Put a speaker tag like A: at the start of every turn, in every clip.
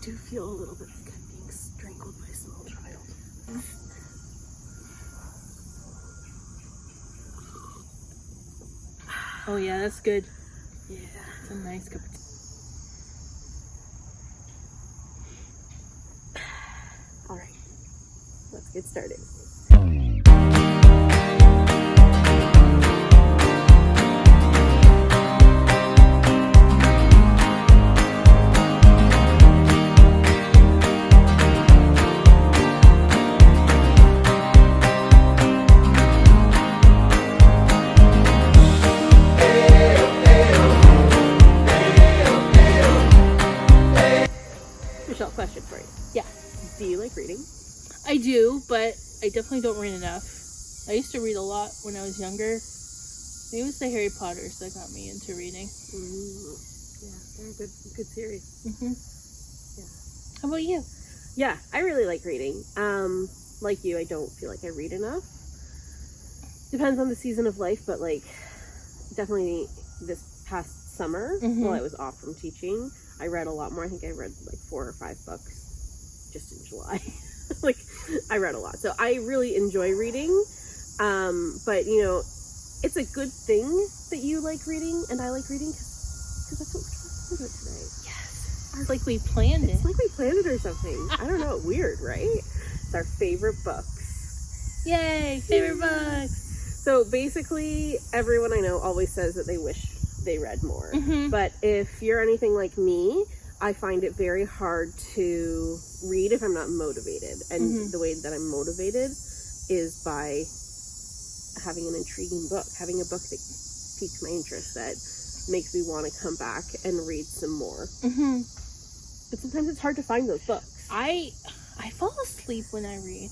A: do feel a little bit like I'm being strangled by a small child.
B: Oh yeah, that's good.
A: Yeah.
B: It's a nice cup of tea.
A: All right, let's get started. Michelle, question for you.
B: Yeah.
A: Do you like reading?
B: I do, but I definitely don't read enough. I used to read a lot when I was younger. Maybe it was the Harry Potters that got me into reading.
A: Yeah, they're a good series. Yeah.
B: How about you?
A: Yeah, I really like reading. Like you, I don't feel like I read enough. Depends on the season of life, but like definitely this past summer while I was off from teaching, I read a lot more. I think I read like 4 or 5 books just in July. Like, I read a lot. So I really enjoy reading. But, you know, it's a good thing that you like reading and I like reading because that's what we're talking about today.
B: Yes. It's like we planned it.
A: It's like we planned it or something. I don't know. Weird, right? It's our favorite books.
B: Yay! Favorite books!
A: So basically, everyone I know always says that they wish they read more. But if you're anything like me, I find it very hard to read if I'm not motivated. And the way that I'm motivated is by having an intriguing book, having a book that piques my interest, that makes me want to come back and read some more. But sometimes it's hard to find those books.
B: I fall asleep when I read.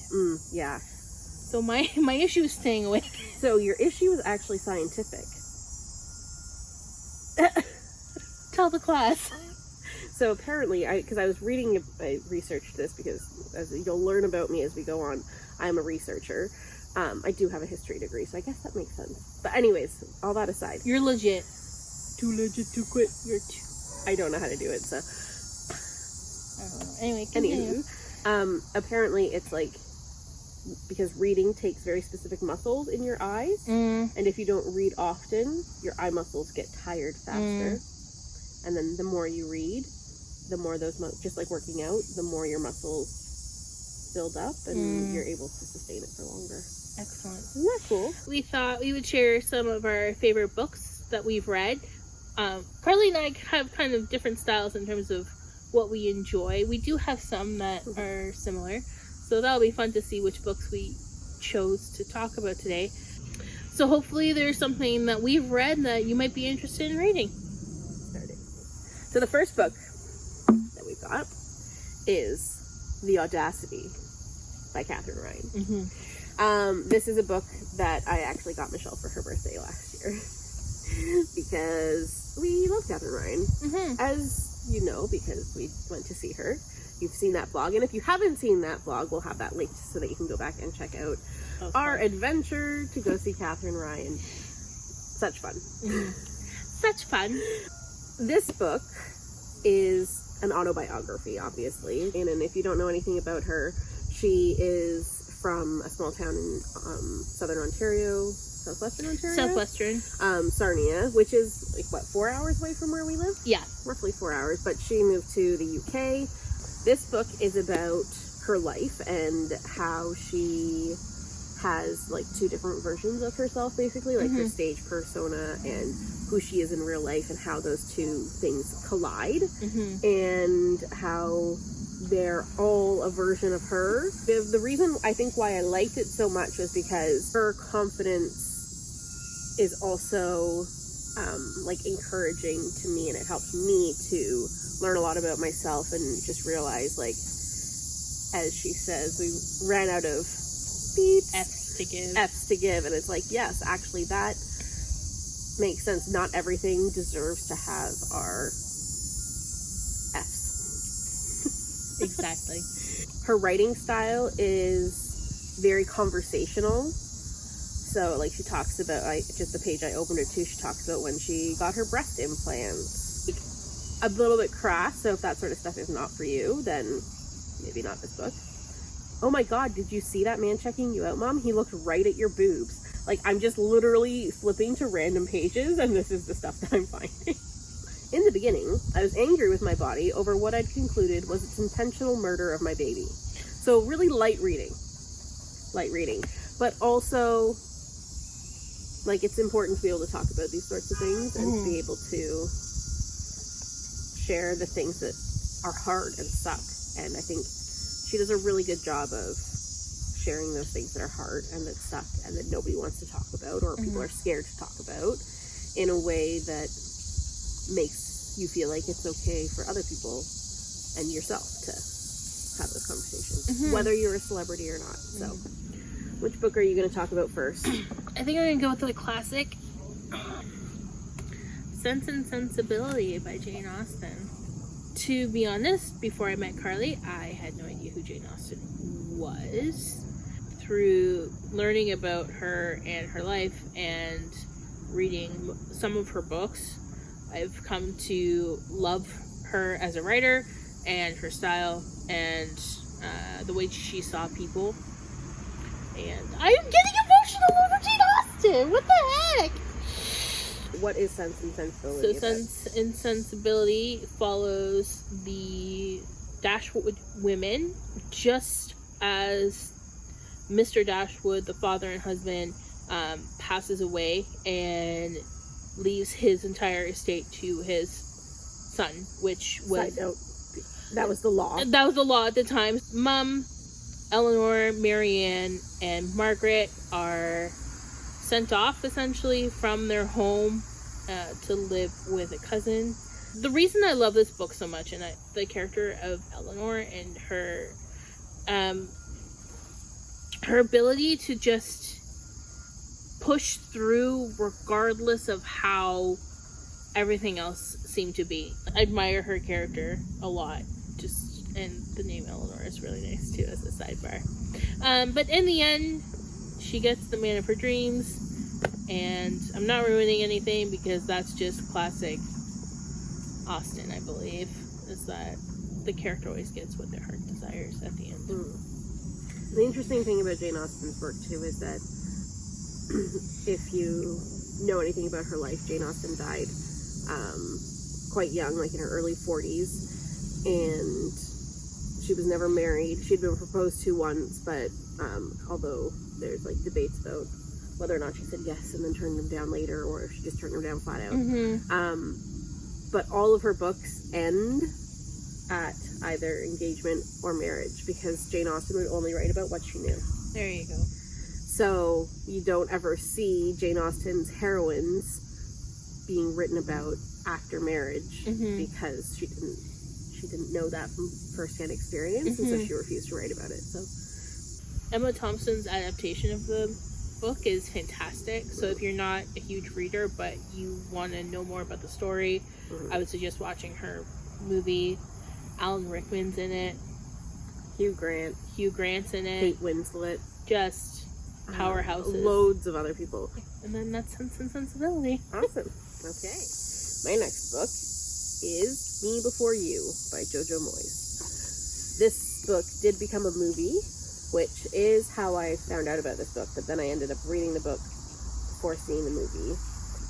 A: Yeah.
B: So my issue is staying awake.
A: So your issue is actually scientific.
B: Tell the class.
A: So apparently, because I was reading, I researched this because, as you'll learn about me as we go on, I'm a researcher. I do have a history degree, so I guess that makes sense. But anyways, all that aside.
B: You're legit. Too legit to quit.
A: I don't know how to do it, so.
B: I don't know. Anyway, continue.
A: Apparently it's like, because reading takes very specific muscles in your eyes, and if you don't read often, your eye muscles get tired faster. And then the more you read, the more those, just like working out, the more your muscles build up and you're able to sustain it for longer.
B: Excellent.
A: Isn't that cool?
B: We thought we would share some of our favorite books that we've read. Carleigh and I have kind of different styles in terms of what we enjoy. We do have some that are similar. So that'll be fun to see which books we chose to talk about today. So hopefully there's something that we've read that you might be interested in reading.
A: So the first book that we've got is The Audacity by Catherine Ryan. This is a book that I actually got Michelle for her birthday last year because we love Catherine Ryan, as you know, because we went to see her. You've seen that vlog, and if you haven't seen that vlog, we'll have that linked so that you can go back and check out our adventure to go see Catherine Ryan. Such fun.
B: Such fun.
A: This book is an autobiography, obviously, and if you don't know anything about her, she is from a small town in southern Ontario, southwestern Ontario?
B: Southwestern.
A: Sarnia, which is like, what, 4 hours away from where we live?
B: Yeah.
A: Roughly 4 hours, but she moved to the UK. This book is about her life and how she has like 2 different versions of herself, basically, like her stage persona and who she is in real life, and how those 2 things collide, and how they're all a version of her. The reason I think why I liked it so much was because her confidence is also like encouraging to me, and it helped me to learn a lot about myself and just realize, like, as she says, we ran out of beeps, F's to give, and it's like, yes, actually that makes sense. Not everything deserves to have our F's.
B: Exactly.
A: Her writing style is very conversational. So, like, she talks about, just the page I opened her to, she talks about when she got her breast implants. a little bit crass, so if that sort of stuff is not for you, then maybe not this book. Oh my god, did you see that man checking you out, Mom? He looked right at your boobs. Like, I'm just literally flipping to random pages, and this is the stuff that I'm finding. In the beginning, I was angry with my body over what I'd concluded was its intentional murder of my baby. So really light reading. But also, like, it's important to be able to talk about these sorts of things and to be able to share the things that are hard and suck. And I think she does a really good job of sharing those things that are hard and that suck and that nobody wants to talk about, or people are scared to talk about, in a way that makes you feel like it's okay for other people and yourself to have those conversations, whether you're a celebrity or not. So, which book are you going to talk about first?
B: I think I'm going to go with the classic Sense and Sensibility by Jane Austen. To be honest, before I met Carleigh, I had no idea who Jane Austen was. Through learning about her and her life and reading some of her books, I've come to love her as a writer and her style and the way she saw people. And I'm getting emotional over Jane Austen! What the heck?
A: What is Sense and Sensibility?
B: So Sense and Sensibility follows the Dashwood women, just as Mr. Dashwood, the father and husband, passes away and leaves his entire estate to his son, which was...
A: Side note, that was the law.
B: That was the law at the time. Mum, Eleanor, Marianne, and Margaret are sent off, essentially, from their home to live with a cousin. The reason I love this book so much, and the character of Eleanor and her ability to just push through regardless of how everything else seemed to be. I admire her character a lot. And the name Eleanor is really nice too, as a sidebar. But in the end, she gets the man of her dreams, and I'm not ruining anything because that's just classic Austen, I believe, is that the character always gets what their heart desires at the end.
A: The interesting thing about Jane Austen's work too is that if you know anything about her life, Jane Austen died quite young, like in her early 40s, and she was never married. She'd been proposed to once, but although there's like debates about whether or not she said yes and then turned him down later, or if she just turned him down flat out. But all of her books end at either engagement or marriage, because Jane Austen would only write about what she knew.
B: There you go.
A: So you don't ever see Jane Austen's heroines being written about after marriage, because she didn't know that from first-hand experience, and so she refused to write about it. So
B: Emma Thompson's adaptation of the book is fantastic. So if you're not a huge reader but you want to know more about the story, I would suggest watching her movie. Alan Rickman's in it. Hugh Grant's in it.
A: Kate Winslet.
B: Just powerhouses.
A: Loads of other people.
B: And then that's Sense and Sensibility.
A: Awesome. Okay. My next book is Me Before You by Jojo Moyes. This book did become a movie, which is how I found out about this book, but then I ended up reading the book before seeing the movie.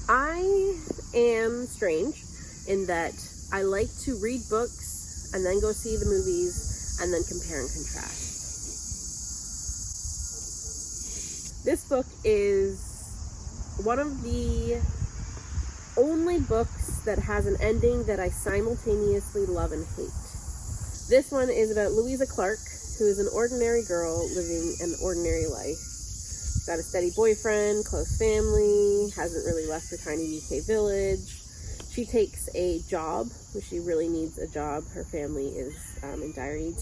A: I am strange in that I like to read books and then go see the movies and then compare and contrast. This book is one of the only books that has an ending that I simultaneously love and hate. This one is about Louisa Clark, who is an ordinary girl living an ordinary life. She's got a steady boyfriend, close family, hasn't really left her tiny UK village. She takes a job, when she really needs a job. Her family is in dire need.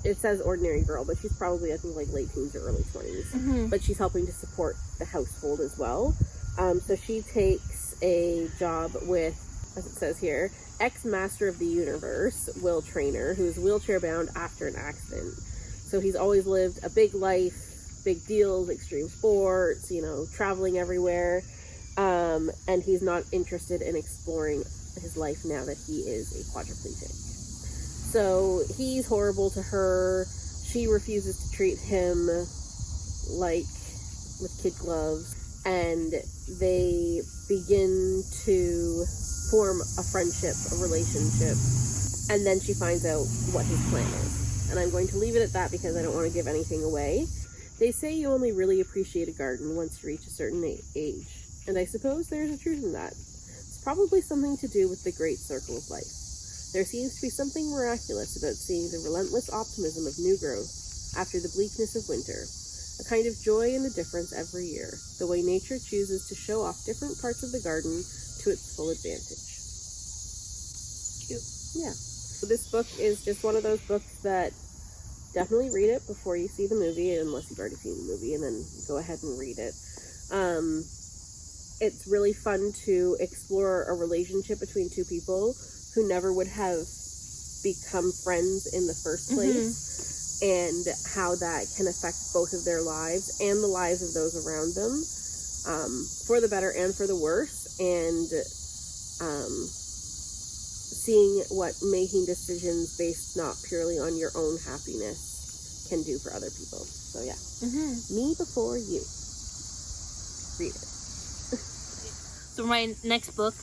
A: It says ordinary girl, but she's probably, I think, like late teens or early 20s. But she's helping to support the household as well. So she takes a job with, as it says here, ex-master of the universe, Will Traynor, who's wheelchair-bound after an accident. So he's always lived a big life, big deals, extreme sports, traveling everywhere. And he's not interested in exploring his life now that he is a quadriplegic. So he's horrible to her. She refuses to treat him like with kid gloves, and they begin to form a friendship, a relationship, and then she finds out what his plan is. And I'm going to leave it at that because I don't want to give anything away. They say you only really appreciate a garden once you reach a certain age, and I suppose there's a truth in that. It's probably something to do with the great circle of life. There seems to be something miraculous about seeing the relentless optimism of new growth after the bleakness of winter, a kind of joy in the difference every year, the way nature chooses to show off different parts of the garden to its full advantage.
B: Cute.
A: Yeah. So this book is just one of those books that definitely read it before you see the movie, unless you've already seen the movie, and then go ahead and read it. It's really fun to explore a relationship between two people who never would have become friends in the first place, and how that can affect both of their lives and the lives of those around them, for the better and for the worse, and seeing what making decisions based not purely on your own happiness can do for other people. So yeah, Me Before You. Read it.
B: So my next book,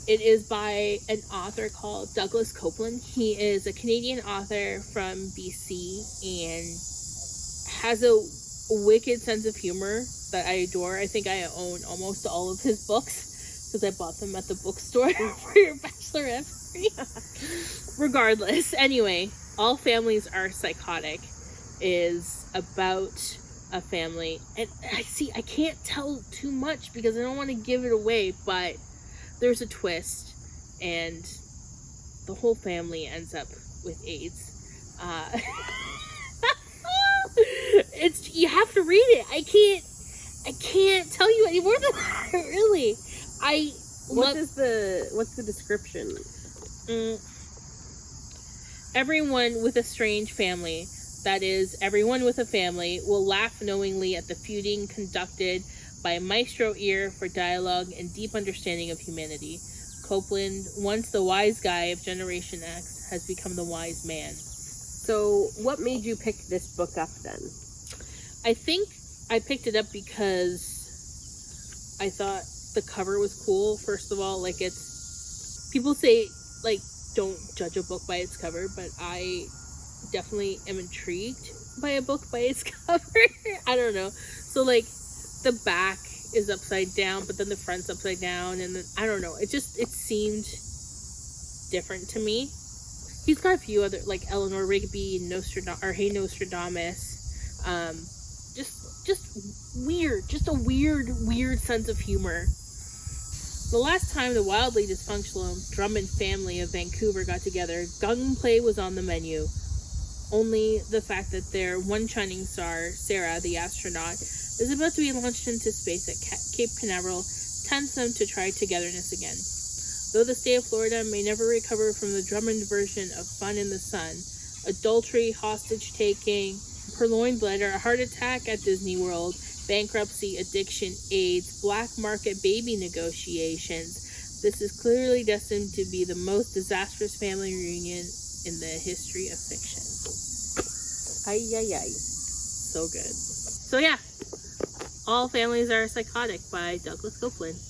B: it is by an author called Douglas Copeland. He is a Canadian author from BC and has a wicked sense of humor that I adore. I think I own almost all of his books because I bought them at the bookstore for your bachelorette party. Regardless, anyway, All Families Are Psychotic is about a family, and I can't tell too much because I don't want to give it away, but there's a twist, and the whole family ends up with AIDS. It's, you have to read it. I can't tell you any more than that, really. What's the description? Everyone with a strange family, that is, everyone with a family, will laugh knowingly at the feuding conducted by a maestro ear for dialogue and deep understanding of humanity. Copeland, once the wise guy of Generation X, has become the wise man.
A: So, what made you pick this book up then?
B: I think I picked it up because I thought the cover was cool. First of all, like, it's, people say, like, don't judge a book by its cover, but I definitely am intrigued by a book by its cover. I don't know. So, like, the back is upside down, but then the front's upside down, and then, I don't know. It seemed different to me. He's got a few other, like, Eleanor Rigby, Hey Nostradamus. Just weird. Just a weird sense of humor. The last time the wildly dysfunctional Drummond family of Vancouver got together, gunplay was on the menu. Only the fact that their one shining star, Sarah, the astronaut, is about to be launched into space at Cape Canaveral tempts them to try togetherness again. Though the state of Florida may never recover from the Drummond version of Fun in the Sun, adultery, hostage-taking, purloined letter, a heart attack at Disney World, bankruptcy, addiction, AIDS, black market baby negotiations, this is clearly destined to be the most disastrous family reunion in the history of fiction.
A: Ay, ay, ay.
B: So good. So yeah, All Families Are Psychotic by Douglas Copeland.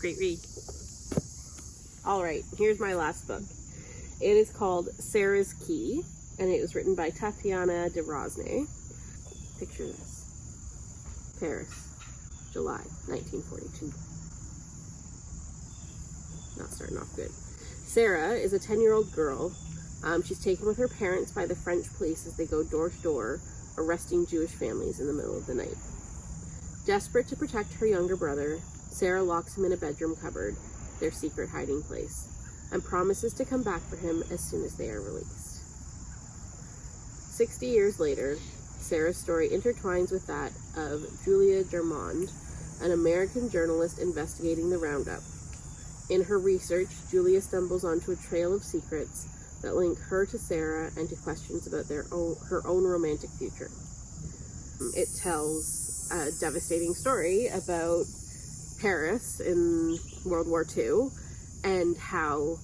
B: Great read.
A: Alright, here's my last book. It is called Sarah's Key, and it was written by Tatiana de Rosnay. Picture this. Paris, July 1942. Not starting off good. Sarah is a 10-year-old girl. She's taken with her parents by the French police as they go door to door, arresting Jewish families in the middle of the night. Desperate to protect her younger brother, Sarah locks him in a bedroom cupboard, their secret hiding place, and promises to come back for him as soon as they are released. 60 years later, Sarah's story intertwines with that of Julia Germond, an American journalist investigating the roundup. In her research, Julia stumbles onto a trail of secrets that link her to Sarah and to questions about her own romantic future. It tells a devastating story about Paris in World War II, and how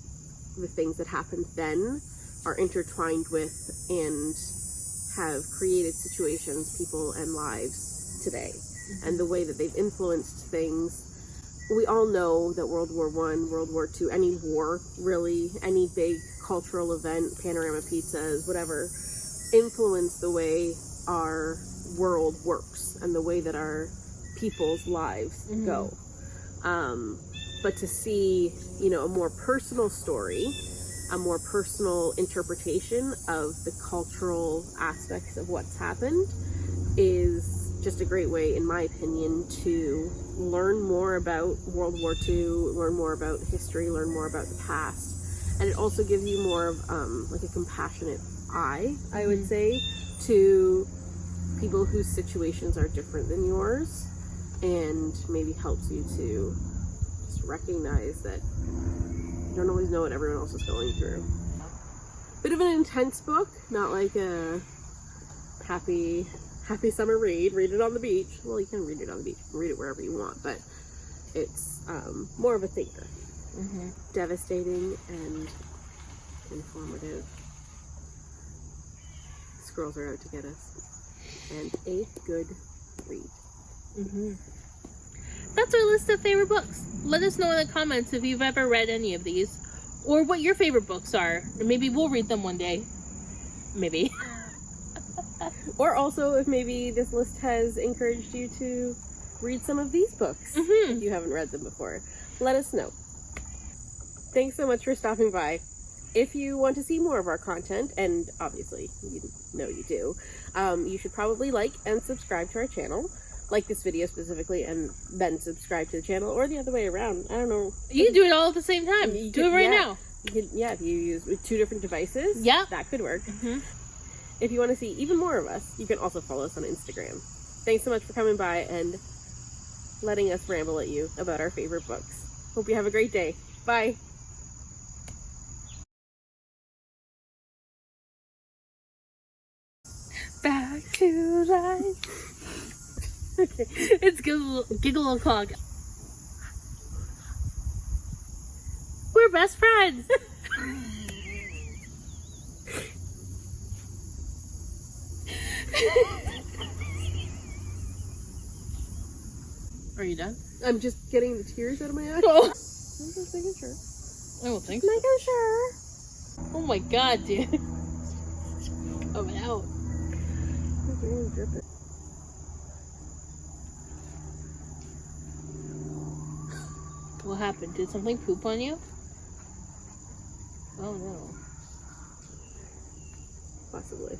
A: the things that happened then are intertwined with and have created situations, people, and lives today. And the way that they've influenced things. We all know that World War I, World War II, any war, really, any big cultural event, Panorama Pizzas, whatever, influence the way our world works and the way that our people's lives go. But to see, you know, a more personal story, a more personal interpretation of the cultural aspects of what's happened is just a great way, in my opinion, to learn more about World War II, learn more about history, learn more about the past. And it also gives you more of like a compassionate eye, I would say, to people whose situations are different than yours, and maybe helps you to just recognize that you don't always know what everyone else is going through. Bit of an intense book, not like a happy summer read. Read it on the beach. Well, you can read it on the beach. You can read it wherever you want, but it's more of a thinker. Devastating and informative. Squirrels are out to get us. And a good read.
B: That's our list of favorite books. Let us know in the comments if you've ever read any of these, or what your favorite books are. Maybe we'll read them one day. Maybe.
A: Or also if maybe this list has encouraged you to read some of these books if you haven't read them before. Let us know. Thanks so much for stopping by. If you want to see more of our content, and obviously you know you do, you should probably like and subscribe to our channel. Like this video specifically, and then subscribe to the channel, or the other way around. I don't know.
B: You can do it all at the same time. Do it right now.
A: You could, if you use with 2 different devices, that could work. If you want to see even more of us, you can also follow us on Instagram. Thanks so much for coming by and letting us ramble at you about our favorite books. Hope you have a great day. Bye.
B: Back to life. It's Giggle O'Clock. We're best friends. Are you done?
A: I'm just getting the tears out of my eyes.
B: Oh.
A: I'm just making sure.
B: I don't think so.
A: Making sure.
B: Oh my god, dude. Coming out.
A: I'm really dripping.
B: What happened? Did something poop on you? Oh no.
A: Possibly.